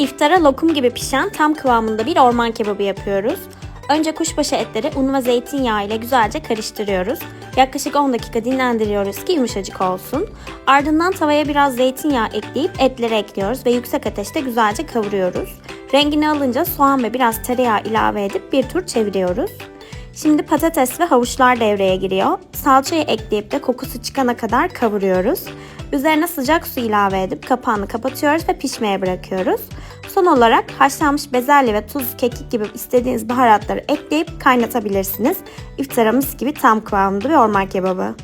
İftara lokum gibi pişen tam kıvamında bir orman kebabı yapıyoruz. Önce kuşbaşı etleri un ve zeytinyağı ile güzelce karıştırıyoruz. Yaklaşık 10 dakika dinlendiriyoruz ki yumuşacık olsun. Ardından tavaya biraz zeytinyağı ekleyip etleri ekliyoruz ve yüksek ateşte güzelce kavuruyoruz. Rengini alınca soğan ve biraz tereyağı ilave edip bir tur çeviriyoruz. Şimdi patates ve havuçlar devreye giriyor. Salçayı ekleyip de kokusu çıkana kadar kavuruyoruz. Üzerine sıcak su ilave edip kapağını kapatıyoruz ve pişmeye bırakıyoruz. Son olarak haşlanmış bezelye ve tuz, kekik gibi istediğiniz baharatları ekleyip kaynatabilirsiniz. İftara mis gibi tam kıvamında bir orman kebabı.